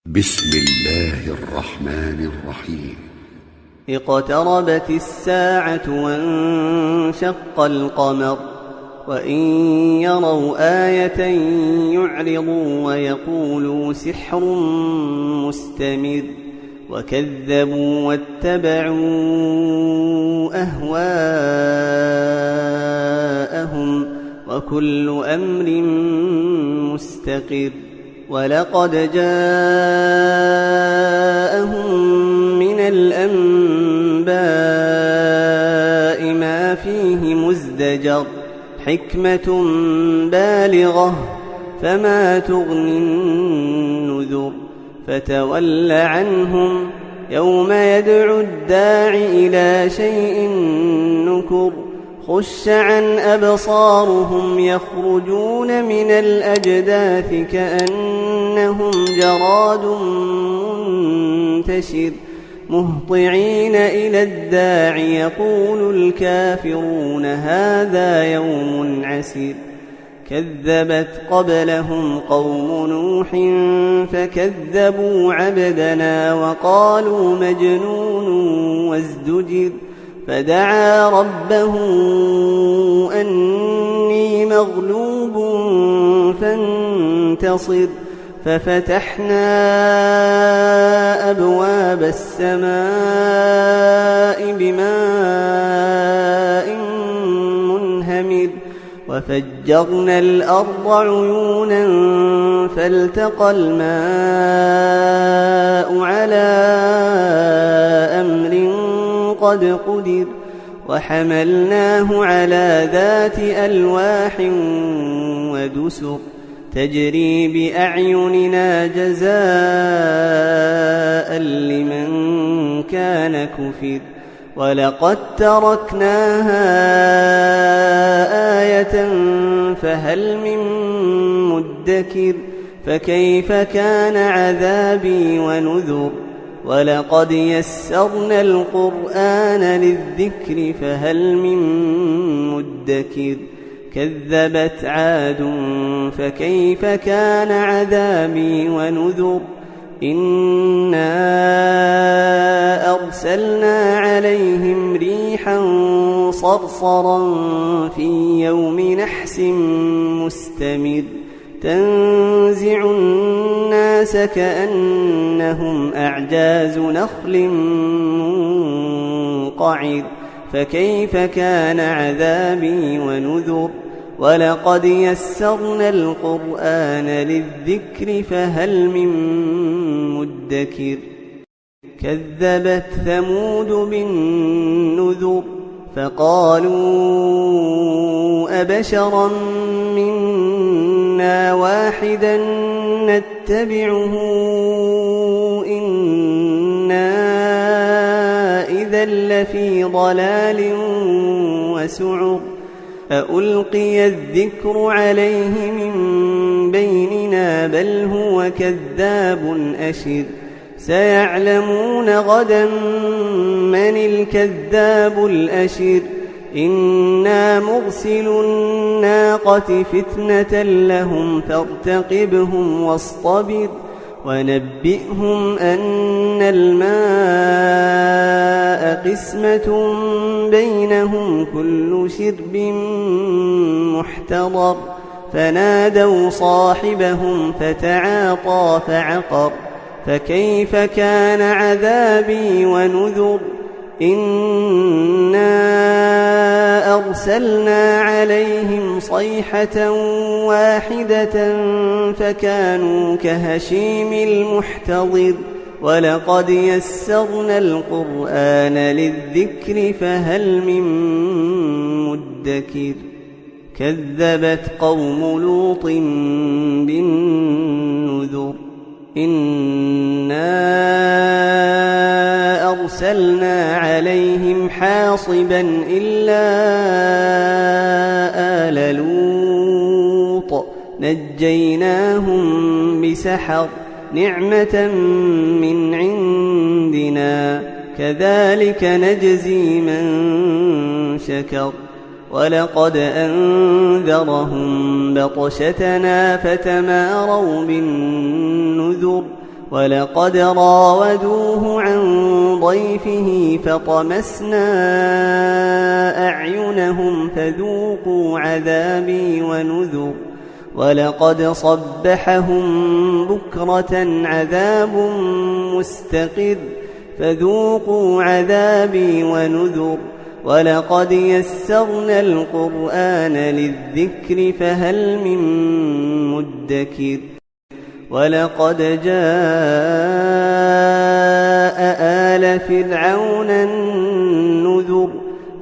بسم الله الرحمن الرحيم. اقتربت الساعة وانشق القمر وإن يروا آية يعرضوا ويقولوا سحر مستمر وكذبوا واتبعوا أهواءهم وكل أمر مستقر. ولقد جاءهم من الأنباء ما فيه مزدجر حكمة بالغة فما تغني النذر. فتول عنهم يوم يدعو الداع إلى شيء نكر. خش عن أبصارهم يخرجون من الأجداث كأنهم جراد منتشر مهطعين إلى الداع يقول الكافرون هذا يوم عسير. كذبت قبلهم قوم نوح فكذبوا عبدنا وقالوا مجنون وازدجر. فدعا ربه أني مغلوب فانتصر. ففتحنا أبواب السماء بماء منهمر وفجرنا الأرض عيونا فالتقى الماء على أمر قد قدر. وحملناه على ذات ألواح ودسر تجري بأعيننا جزاء لمن كان كفر. ولقد تركناها آية فهل من مدكر. فكيف كان عذابي ونذر. ولقد يسرنا القرآن للذكر فهل من مدكر. كذبت عاد فكيف كان عذابي ونذر. إنا أرسلنا عليهم ريحا صرصرا في يوم نحس مستمر تنزع الناس كأنهم أعجاز نخل منقعر. فكيف كان عذابي ونذر. ولقد يسرنا القرآن للذكر فهل من مدكر. كذبت ثمود بالنذر فقالوا أبشرا منا واحدا نتبعه إنا إذا لفي ضلال وسعر. أألقي الذكر عليه من بيننا بل هو كذاب أشر. سيعلمون غدا من الكذاب الأشر. إنا مرسل الناقة فتنة لهم فارتقبهم واصطبر. ونبئهم أن الماء قسمة بينهم كل شرب محتضر. فنادوا صاحبهم فتعاطى فعقر. فكيف كان عذابي ونذر. إنا أرسلنا عليهم صيحة واحدة فكانوا كهشيم المحتضر. ولقد يسرنا القرآن للذكر فهل من مدكر. كذبت قوم لوط بالنذر. إنا أرسلنا عليهم حاصبا إلا آل لوط نجيناهم بسحر نعمة من عندنا كذلك نجزي من شكر. ولقد أنذرهم بطشتنا فتماروا بالنذر ولقد راودوه عن ضيفه فطمسنا أعينهم فذوقوا عذابي ونذر ولقد صبحهم بكرة عذاب مستقر فذوقوا عذابي ونذر ولقد يسرنا القرآن للذكر فهل من مدكر ولقد جاء آل فرعون النذر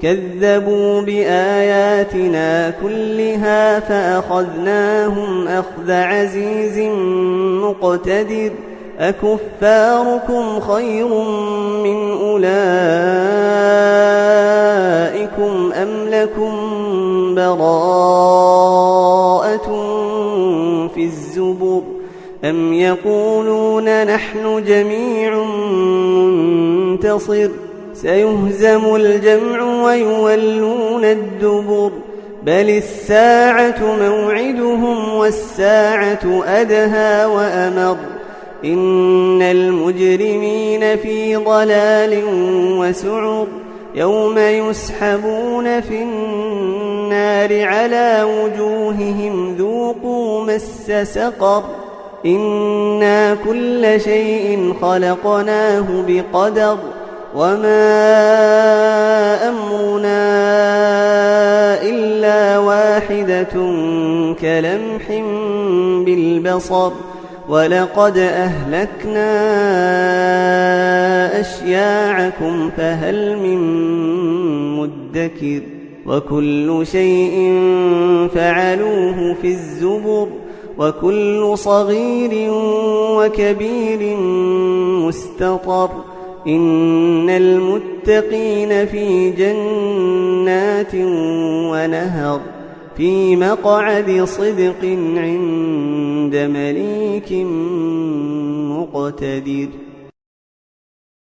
كذبوا بآياتنا كلها فأخذناهم أخذ عزيز مقتدر أكفاركم خير من أولئكم أم لكم براءة في الزبر أم يقولون نحن جميع منتصر سيهزم الجمع ويولون الدبر بل الساعة موعدهم والساعة أدهى وأمر إن المجرمين في ضلال وسعر يوم يسحبون في النار على وجوههم ذوقوا مس سقر إنا كل شيء خلقناه بقدر وما أمرنا إلا واحدة كلمح بالبصر ولقد أهلكنا أشياعكم فهل من مدكر وكل شيء فعلوه في الزبر وكل صغير وكبير مستطر إن المتقين في جنات ونهر في مقعد صدق عند مليك مقتدر.